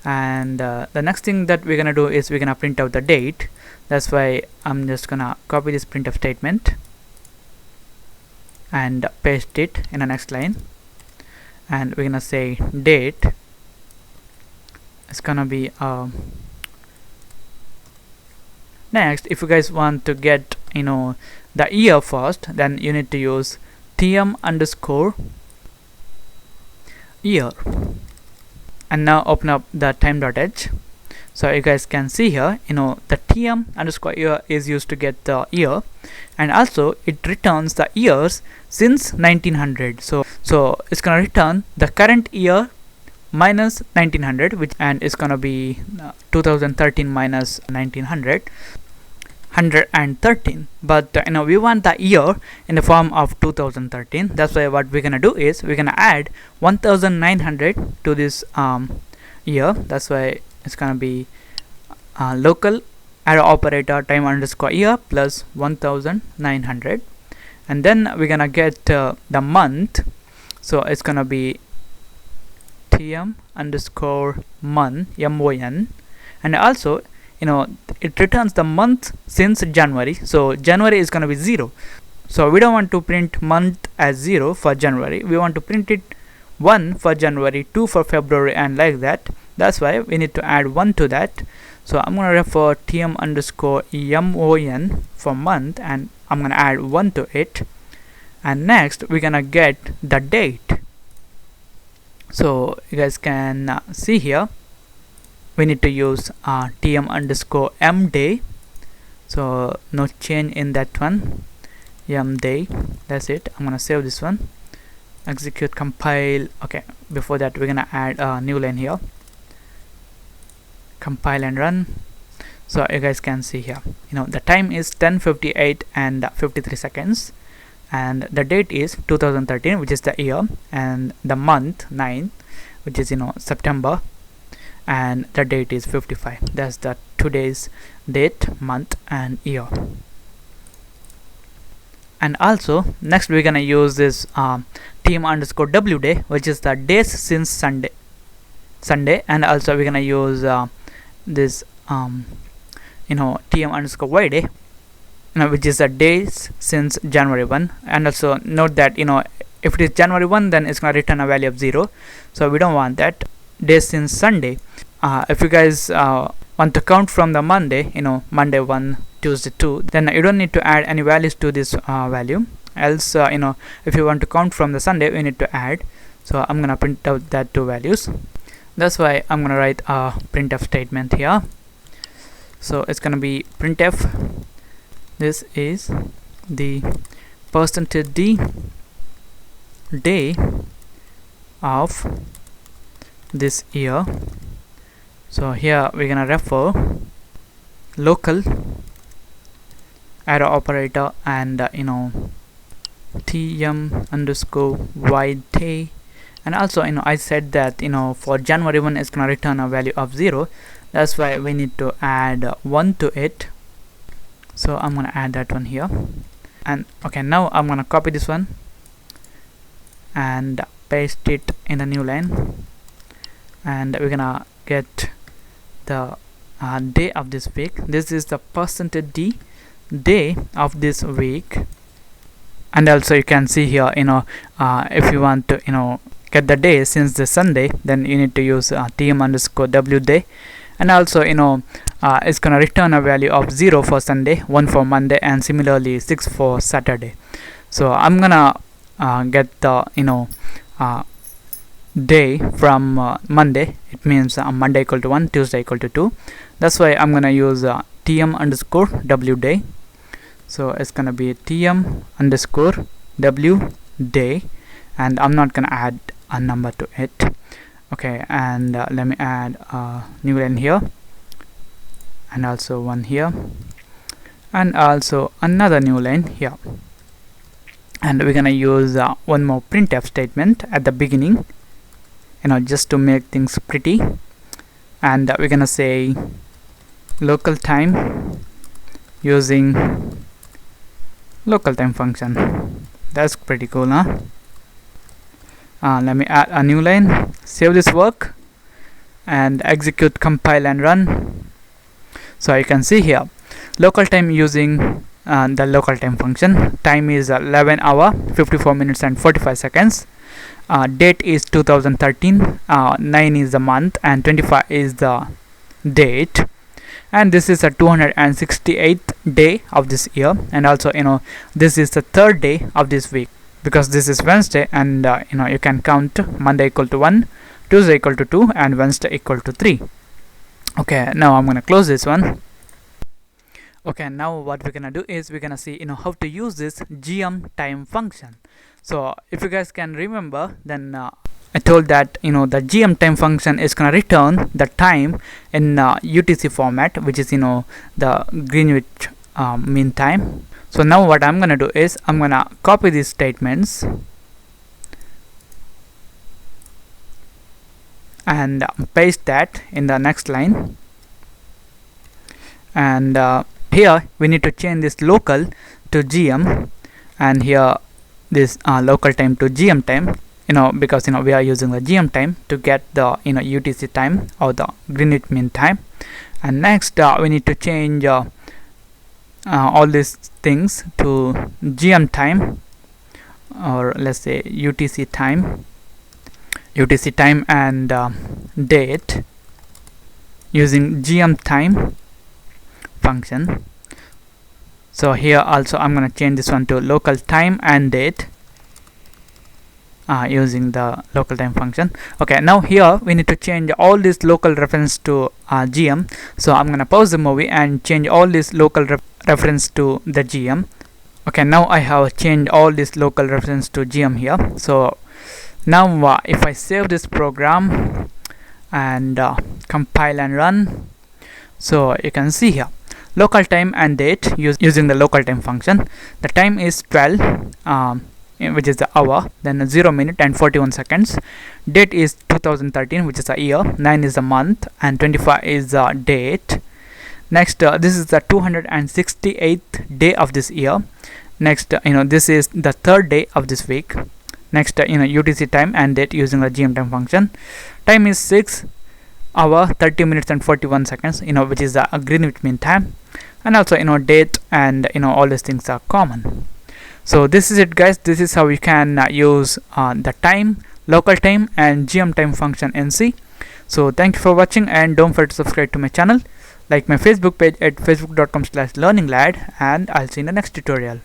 And the next thing that we're gonna do is we're gonna print out the date. That's why I'm just gonna copy this printf statement and paste it in the next line, and we're gonna say date. It's gonna be next, if you guys want to get the year first, then you need to use tm underscore year. And now open up the time.h. So you guys can see here, the tm underscore year is used to get the year, and also it returns the years since 1900. So it's gonna return the current year minus 1900, and it's gonna be 2013 minus 1900, 113. But we want the year in the form of 2013. That's why what we're gonna do is we're gonna add 1900 to this year. That's why it's gonna be local arrow operator time underscore year plus 1900, and then we're gonna get the month. So it's gonna be tm underscore mon, mon, and also it returns the month since January. So January is gonna be 0. So we don't want to print month as 0 for January. We want to print it 1 for January, 2 for February, and like that. That's why we need to add 1 to that. So I'm gonna refer tm underscore mon for month, and I'm gonna add 1 to it. And next we're gonna get the date. So you guys can see here, we need to use tm underscore mday. So no change in that one, mday. That's it. I'm gonna save this one, execute, compile. Okay, before that we're gonna add a new line here, compile and run. So you guys can see here, the time is 10:58 and 53 seconds, and the date is 2013, which is the year, and the month 9, which is September, and the date is 55. That's the today's date, month, and year. And also next we're gonna use this tm underscore w day, which is the days since Sunday, and also we're gonna use this tm underscore y day, which is the days since January 1. And also note that if it is January 1, then it's gonna return a value of 0. So we don't want that. Days since Sunday. If you guys want to count from the Monday, Monday 1, Tuesday 2, then you don't need to add any values to this value. Else, if you want to count from the Sunday, we need to add. So I'm gonna print out that 2 values. That's why I'm gonna write a printf statement here. So it's gonna be printf. This is the %d day of this year. So here we're gonna refer local arrow operator and tm underscore y day. And also I said that for January 1 it's gonna return a value of 0. That's why we need to add 1 to it. So I'm gonna add that one here. And okay, now I'm gonna copy this one and paste it in the new line, and we're gonna get the day of this week. This is the %d day of this week. And also you can see here, if you want to get the day since the Sunday, then you need to use tm underscore w day. And also it's gonna return a value of 0 for Sunday, 1 for Monday, and similarly 6 for Saturday. So I'm gonna get the day from Monday. It means Monday equal to 1, Tuesday equal to 2. That's why I'm gonna use tm underscore w day. So it's gonna be tm underscore w day, and I'm not gonna add a number to it. Okay, and let me add a new line here, and also one here, and also another new line here. And we're gonna use one more printf statement at the beginning, just to make things pretty. And we're gonna say local time using local time function. That's pretty cool, huh? Let me add a new line, save this work, and execute, compile and run. So you can see here local time using the local time function. Time is 11 hour 54 minutes and 45 seconds. Date is 2013. 9 is the month and 25 is the date, and this is a 268th day of this year, and also this is the third day of this week, because this is Wednesday, and you can count Monday equal to 1, Tuesday equal to 2, and Wednesday equal to 3. Okay, now I'm gonna close this one. Okay, now what we're gonna do is we're gonna see how to use this gmtime function. So if you guys can remember, then I told that the gmtime function is gonna return the time in UTC format, which is the Greenwich Mean Time. So now what I'm gonna do is I'm gonna copy these statements and paste that in the next line, and here we need to change this local to gm, and here this local time to gm time, because we are using the gm time to get the UTC time or the Greenwich Mean Time. And next we need to change all these things to gm time, or let's say UTC time and date using gmtime function. So here also I'm going to change this one to local time and date using the local time function. Okay, now here we need to change all this local reference to gm. So I'm going to pause the movie and change all this local reference to the gm. Okay, now I have changed all this local reference to gm here. So now if I save this program and compile and run, so you can see here local time and date using the local time function. The time is 12, which is the hour, then 0 minute and 41 seconds. Date is 2013, which is the year. 9 is the month and 25 is the date. Next this is the 268th day of this year. Next this is the third day of this week. Next UTC time and date using the gmtime function. Time is 6 hour 30 minutes and 41 seconds, which is the Greenwich Mean Time. And also date and all these things are common. So this is it, guys. This is how you can use the time, local time and gmtime function in C. So thank you for watching, and don't forget to subscribe to my channel, like my Facebook page at facebook.com/learninglad, and I'll see you in the next tutorial.